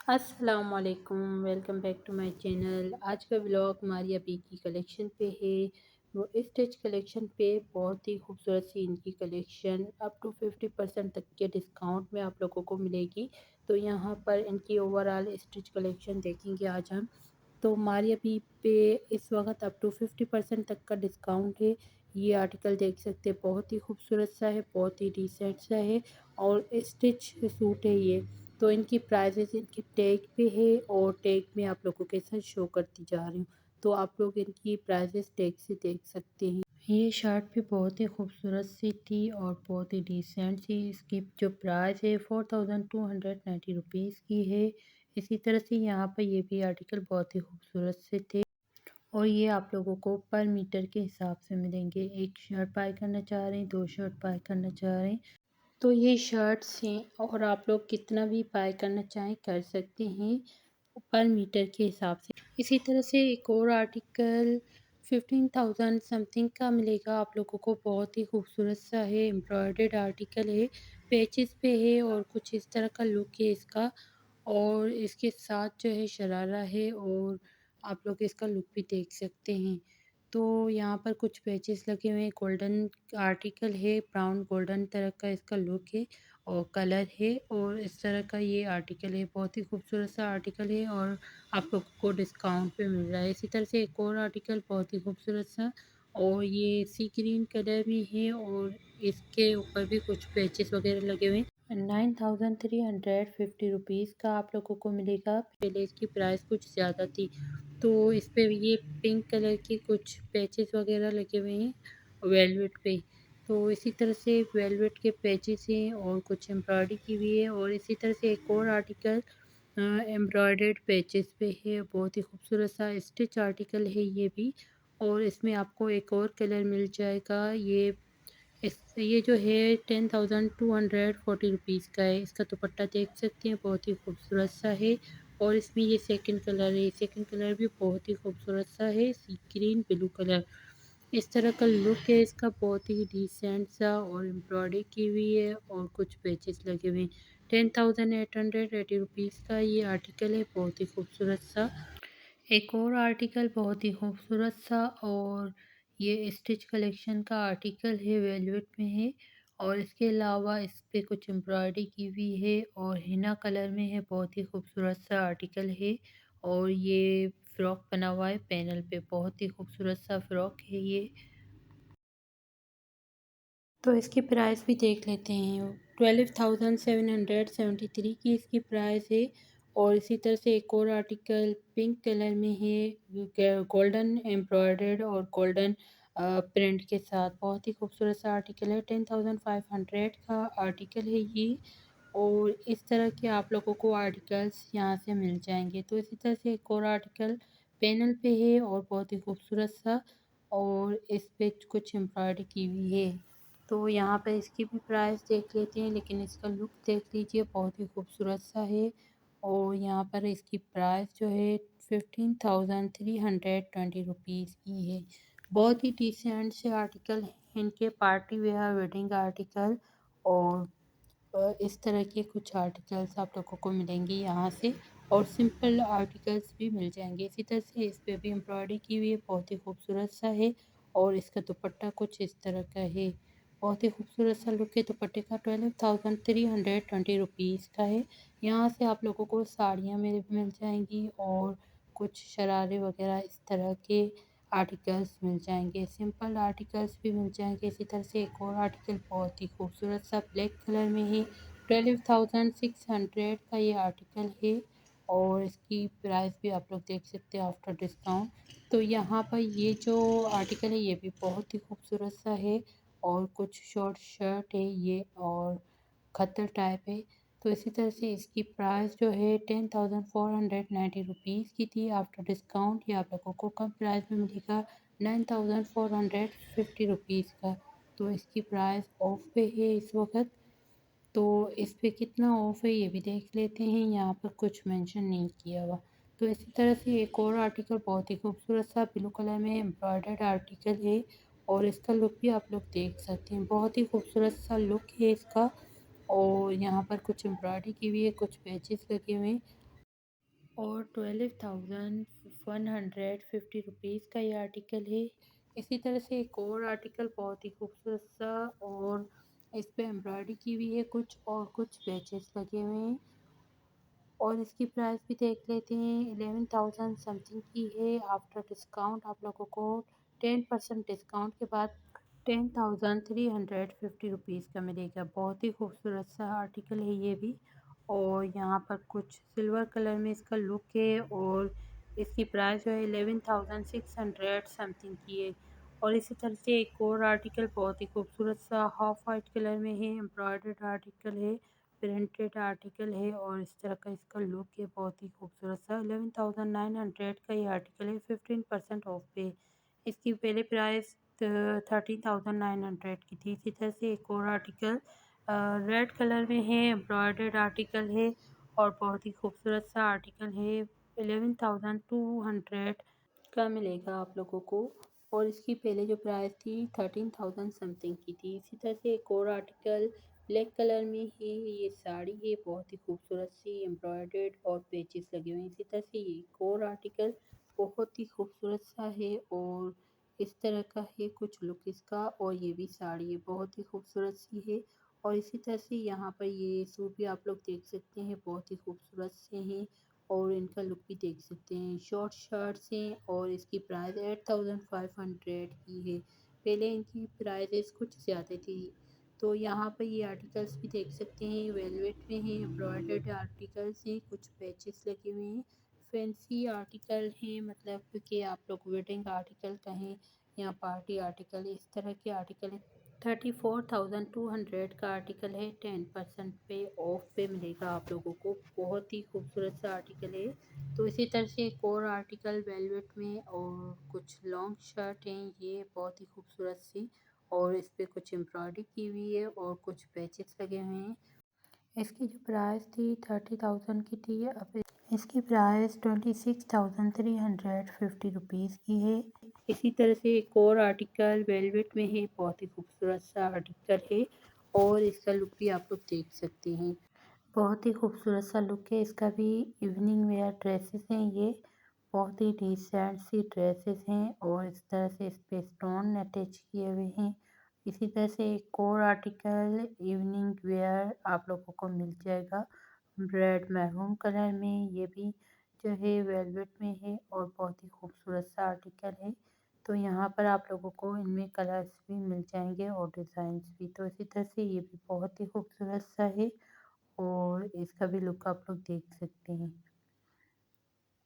अस्सलाम वालेकुम, welcome back to my channel. आज का व्लॉग हमारी अभी की कलेक्शन पे है। वो स्टिच कलेक्शन पे बहुत ही खूबसूरत सी इनकी कलेक्शन अप टू 50% तक के डिस्काउंट में आप लोगों को मिलेगी। तो यहाँ पर इनकी ओवरऑल स्टिच कलेक्शन देखेंगे आज हम। तो हमारी अभी पे इस वक्त अप टू 50% तक का डिस्काउंट है। ये आर्टिकल देख सकते हैं, बहुत ही खूबसूरत सा है, बहुत ही डिसेंट सा है और स्टिच सूट है ये। तो इनकी प्राइजेस इनकी टैग पे है और टैग में आप लोगों के साथ शो करती जा रही हूँ। तो आप लोग इनकी प्राइजेस टैग से देख सकते हैं। ये शर्ट भी बहुत ही खूबसूरत सी थी और बहुत ही डिसेंट सी। इसकी जो प्राइस है 4290 रुपीज़ की है। इसी तरह से यहाँ पर ये भी आर्टिकल बहुत ही खूबसूरत से थे और ये आप लोगों को पर मीटर के हिसाब से मिलेंगे। एक शर्ट बाय करना चाह रहे हैं, दो शर्ट बाय करना चाह रहे हैं, तो ये शर्ट्स हैं और आप लोग कितना भी बाय करना चाहें कर सकते हैं पर मीटर के हिसाब से। इसी तरह से एक और आर्टिकल 15,000 समथिंग का मिलेगा आप लोगों को। बहुत ही खूबसूरत सा है, एम्ब्रॉयडर्ड आर्टिकल है, पेचेस पे है और कुछ इस तरह का लुक है इसका। और इसके साथ जो है शरारा है और आप लोग इसका लुक भी देख सकते हैं। तो यहाँ पर कुछ पैचेस लगे हुए हैं, गोल्डन आर्टिकल है, ब्राउन गोल्डन तरह का इसका लुक है और कलर है और इस तरह का ये आर्टिकल है। बहुत ही खूबसूरत सा आर्टिकल है और आप लोगों को डिस्काउंट पे मिल रहा है। इसी तरह से एक और आर्टिकल बहुत ही खूबसूरत सा और ये सी ग्रीन कलर में है और इसके ऊपर भी कुछ पैचेस वगैरह लगे हुए हैं। 9350 रुपीज़ का आप लोगों को मिलेगा। पहले इसकी प्राइस कुछ ज़्यादा थी। तो इस पे ये पिंक कलर के कुछ पैचेस वगैरह लगे हुए हैं वेलवेट पे। तो इसी तरह से वेलवेट के पैचेस हैं और कुछ एम्ब्रॉयडरी की हुई है और इसी तरह से एक और आर्टिकल एम्ब्रॉयडर्ड पैचेस पे है। बहुत ही खूबसूरत सा स्टिच आर्टिकल है ये भी और इसमें आपको एक और कलर मिल जाएगा। ये जो है 10,240 रुपीज़ का है। इसका दुपट्टा देख सकते हैं, बहुत ही खूबसूरत सा है और इसमें ये सेकंड कलर है। सेकंड कलर भी बहुत ही खूबसूरत सा है, सी ग्रीन ब्लू कलर। इस तरह का लुक है इसका, बहुत ही डिसेंट सा और एम्ब्रॉयडरी की हुई है और कुछ पैचेस लगे हुए हैं। 10,880 रुपीज़ का ये आर्टिकल है, बहुत ही खूबसूरत सा। एक और आर्टिकल बहुत ही खूबसूरत सा और ये स्टिच कलेक्शन का आर्टिकल है, वेलवेट में है और इसके अलावा इस पे कुछ एम्ब्रॉयडरी की हुई है और हिना कलर में है। बहुत ही खूबसूरत सा आर्टिकल है और ये फ्रॉक बना हुआ है पैनल पे, बहुत ही खूबसूरत सा फ्रॉक है ये। तो इसकी प्राइस भी देख लेते हैं। 12,773 की इसकी प्राइस है और इसी तरह से एक और आर्टिकल पिंक कलर में है, गोल्डन एम्ब्रॉयडर्ड और गोल्डन प्रिंट के साथ। बहुत ही खूबसूरत सा आर्टिकल है। 10,500 का आर्टिकल है ये और इस तरह के आप लोगों को आर्टिकल्स यहाँ से मिल जाएंगे। तो इसी तरह से एक और आर्टिकल पैनल पे है और बहुत ही खूबसूरत सा और इस पे कुछ एम्ब्रॉयडरी की हुई है। तो यहाँ पे इसकी भी प्राइस देख लेते हैं, लेकिन इसका लुक देख लीजिए, बहुत ही खूबसूरत सा है और यहाँ पर इसकी प्राइस जो है 15,320 की है। बहुत ही डिसेंट से आर्टिकल हैं इनके, पार्टी वेयर वेडिंग आर्टिकल और इस तरह के कुछ आर्टिकल्स आप लोगों को मिलेंगे यहाँ से और सिंपल आर्टिकल्स भी मिल जाएंगे। इसी तरह से इस पे भी एम्ब्रॉयडरी की हुई है, बहुत ही खूबसूरत सा है और इसका दुपट्टा कुछ इस तरह का है। बहुत ही खूबसूरत सा लुक है दुपट्टे का। 12,320 का है। यहाँ से आप लोगों को साड़ियाँ मिल जाएंगी और कुछ शरारे वगैरह इस तरह के आर्टिकल्स मिल जाएंगे, सिंपल आर्टिकल्स भी मिल जाएंगे। इसी तरह से एक और आर्टिकल बहुत ही खूबसूरत सा ब्लैक कलर में है। 12,600 का ये आर्टिकल है और इसकी प्राइस भी आप लोग देख सकते हैं आफ्टर डिस्काउंट। तो यहाँ पर ये जो आर्टिकल है ये भी बहुत ही खूबसूरत सा है और कुछ शॉर्ट शर्ट है ये और खद्दर टाइप है। तो इसी तरह से इसकी प्राइस जो है 10,490 रुपीज़ की थी। आफ्टर डिस्काउंट ये आप लोगों को कम प्राइस में मिलेगा, 9,450 रुपीज़ का। तो इसकी प्राइस ऑफ पे है इस वक्त। तो इस पे कितना ऑफ है ये भी देख लेते हैं, यहाँ पर कुछ मेंशन नहीं किया हुआ। तो इसी तरह से एक और आर्टिकल बहुत ही खूबसूरत सा ब्लू कलर में एम्ब्रॉयडर्ड आर्टिकल है और इसका लुक भी आप लोग देख सकते हैं, बहुत ही खूबसूरत सा लुक है इसका और यहाँ पर कुछ एम्ब्रॉयडरी की हुई है, कुछ पैचेस लगे हुए हैं। और 12,150 रुपीज़ का ये आर्टिकल है। इसी तरह से एक और आर्टिकल बहुत ही खूबसूरत सा, और इस पे एम्ब्रॉयडरी की हुई है कुछ, और कुछ पैचेस लगे हुए हैं। और इसकी प्राइस भी देख लेते हैं। 11,000 समथिंग की है। आफ्टर डिस्काउंट आप लोगों को 10% डिस्काउंट के बाद 10,350 रुपीज़ का मिलेगा। बहुत ही खूबसूरत सा आर्टिकल है ये भी। और यहाँ पर कुछ सिल्वर कलर में इसका लुक है, और इसकी प्राइस जो है 11,600 समथिंग की है। और इसी तरह से एक और आर्टिकल बहुत ही खूबसूरत सा हाफ वाइट कलर में है, एम्ब्रॉयडर्ड आर्टिकल है, प्रिंटेड आर्टिकल है, और इस तरह का इसका लुक है बहुत ही खूबसूरत सा। 11,900 का ये आर्टिकल है। 15% ऑफ पे इसकी पहले प्राइस 13,900 की थी। इसी तरह से एक और आर्टिकल रेड कलर में है, एम्ब्रॉयडर्ड आर्टिकल है, और बहुत ही खूबसूरत सा आर्टिकल है। 11,200 का मिलेगा आप लोगों को। और इसकी पहले जो प्राइस थी 13,000 समथिंग की थी। इसी तरह से एक और आर्टिकल ब्लैक कलर में है, ये साड़ी है बहुत ही खूबसूरत सी, एम्ब्रॉयडर्ड और पेचेस लगे हुए हैं। इसी तरह से ये एक और आर्टिकल बहुत ही खूबसूरत सा है, और इस तरह का है कुछ लुक इसका। और ये भी साड़ी है बहुत ही खूबसूरत सी है। और इसी तरह से यहाँ पर ये सूट भी आप लोग देख सकते हैं, बहुत ही खूबसूरत से हैं, और इनका लुक भी देख सकते हैं। शॉर्ट शर्ट्स हैं, और इसकी प्राइस 8,500 की है। पहले इनकी प्राइजेस कुछ ज़्यादा थी। तो यहाँ पर ये आर्टिकल्स भी देख सकते हैं, वेलवेट में हैं, एम्ब्रॉयडर्ड आर्टिकल्स हैं, कुछ पैचेस लगे हुए हैं, फैंसी आर्टिकल हैं, मतलब कि आप लोग वेडिंग आर्टिकल कहें या पार्टी आर्टिकल, इस तरह के आर्टिकल हैं। 34,200 का आर्टिकल है। 10% पे ऑफ पे मिलेगा आप लोगों को। बहुत ही खूबसूरत सा आर्टिकल है। तो इसी तरह से एक और आर्टिकल वेलवेट में, और कुछ लॉन्ग शर्ट हैं, ये बहुत ही खूबसूरत सी, और इस पे कुछ एम्ब्रॉयडरी की हुई है, और कुछ पैचेस लगे हुए हैं। इसकी जो प्राइस थी 30,000 की थी, अब इसकी प्राइस 26,350 की है। इसी तरह से एक और आर्टिकल वेलवेट में है, बहुत ही खूबसूरत सा आर्टिकल है, और इसका लुक भी आप लोग देख सकते हैं। बहुत ही खूबसूरत सा लुक है इसका भी। इवनिंग वेयर ड्रेसेस हैं ये, बहुत ही डिसेंट सी ड्रेसेस हैं, और इस तरह से इस पे स्टोन अटैच किए हुए हैं। इसी तरह से एक और आर्टिकल इवनिंग वेयर आप लोगों को मिल जाएगा रेड मैरून कलर में। ये भी जो है वेलवेट में है, और बहुत ही खूबसूरत सा आर्टिकल है। तो यहाँ पर आप लोगों को इनमें कलर्स भी मिल जाएंगे, और डिज़ाइंस भी। तो इसी तरह से ये भी बहुत ही खूबसूरत सा है, और इसका भी लुक आप लोग देख सकते हैं।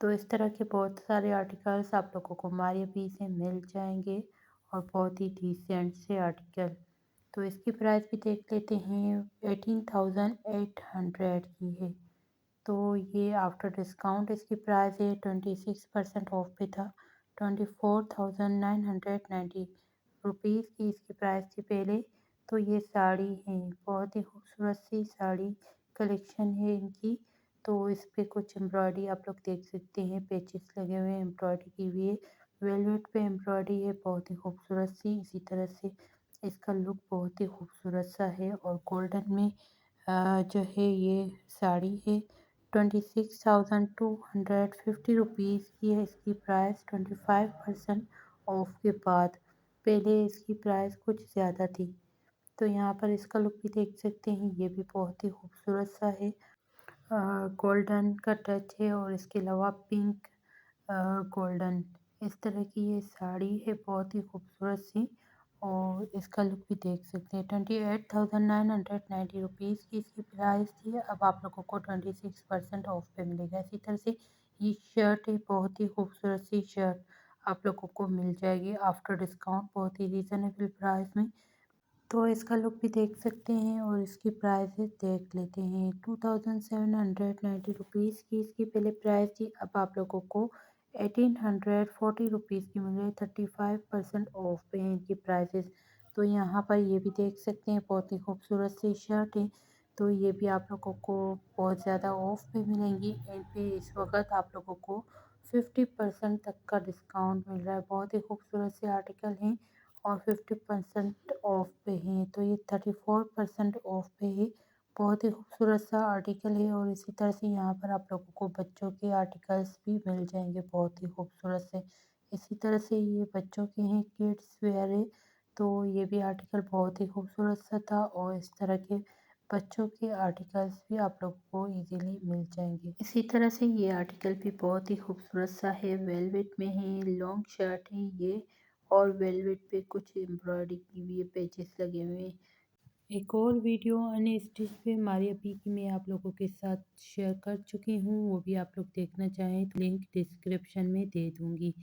तो इस तरह के बहुत सारे आर्टिकल्स आप लोगों को मारिया बी से मिल जाएंगे, और बहुत ही डिसेंट से आर्टिकल। तो इसकी प्राइस भी देख लेते हैं। 18,800 की है। तो ये आफ्टर डिस्काउंट इसकी प्राइस है 26% ऑफ पे था। 24,990 रुपीज़ की इसकी प्राइस थी पहले। तो ये साड़ी है, बहुत ही खूबसूरत सी साड़ी कलेक्शन है इनकी। तो इस पे कुछ एम्ब्रॉयडरी आप लोग देख सकते हैं, पेचेस लगे हुए हैं, एम्ब्रॉयडरी की हुई है, वेलवेट पे एम्ब्रॉयडरी है बहुत ही खूबसूरत सी। इसी तरह से इसका लुक बहुत ही खूबसूरत सा है। और गोल्डन में जो है ये साड़ी है। 26,250 की है इसकी प्राइस। 25% ऑफ के बाद पहले इसकी प्राइस कुछ ज़्यादा थी। तो यहाँ पर इसका लुक भी देख सकते हैं, ये भी बहुत ही खूबसूरत सा है। गोल्डन का टच है, और इसके अलावा पिंक गोल्डन, इस तरह की ये साड़ी है बहुत ही खूबसूरत सी। और इसका लुक भी देख सकते हैं। 28,990 रुपीज़ की इसकी प्राइस थी। अब आप लोगों को 26% ऑफ पे मिलेगा। इसी तरह से ये शर्ट है, बहुत ही खूबसूरत सी शर्ट आप लोगों को मिल जाएगी आफ्टर डिस्काउंट, बहुत ही रीज़नेबल प्राइस में। तो इसका लुक भी देख सकते हैं, और इसकी प्राइसेस देख लेते हैं। 2,790 रुपीज़ की इसकी पहले प्राइस थी। अब आप लोगों को 1,840 रुपीज़ की मिल रही है। 35% ऑफ पे हैं इनकी प्राइसेस। तो यहाँ पर ये भी देख सकते हैं, बहुत ही खूबसूरत सी शर्ट है। तो ये भी आप लोगों को बहुत ज़्यादा ऑफ पे मिलेंगी। इन पे इस वक्त आप लोगों को 50% तक का डिस्काउंट मिल रहा है। बहुत ही खूबसूरत से आर्टिकल हैं, और 50% ऑफ पे हैं। तो ये 34% ऑफ पे है, बहुत ही खूबसूरत सा आर्टिकल है और इसी तरह से यहाँ पर आप लोगों को बच्चों के आर्टिकल्स भी मिल जाएंगे बहुत ही खूबसूरत से। इसी तरह से ये बच्चों के हैं, किड्स वेयर है, तो ये भी आर्टिकल बहुत ही खूबसूरत सा था और इस तरह के बच्चों के आर्टिकल्स भी आप लोगों को इजीली मिल जाएंगे। इसी तरह से ये आर्टिकल भी बहुत ही खूबसूरत सा है, वेलवेट में है, लॉन्ग शर्ट है ये और वेलवेट पे कुछ एम्ब्रॉयडरी की हुई है, पेजेस लगे हुए हैं। एक और वीडियो अनस्टिच पे मारिया पी की मैं आप लोगों के साथ शेयर कर चुकी हूँ, वो भी आप लोग देखना चाहें तो लिंक डिस्क्रिप्शन में दे दूँगी।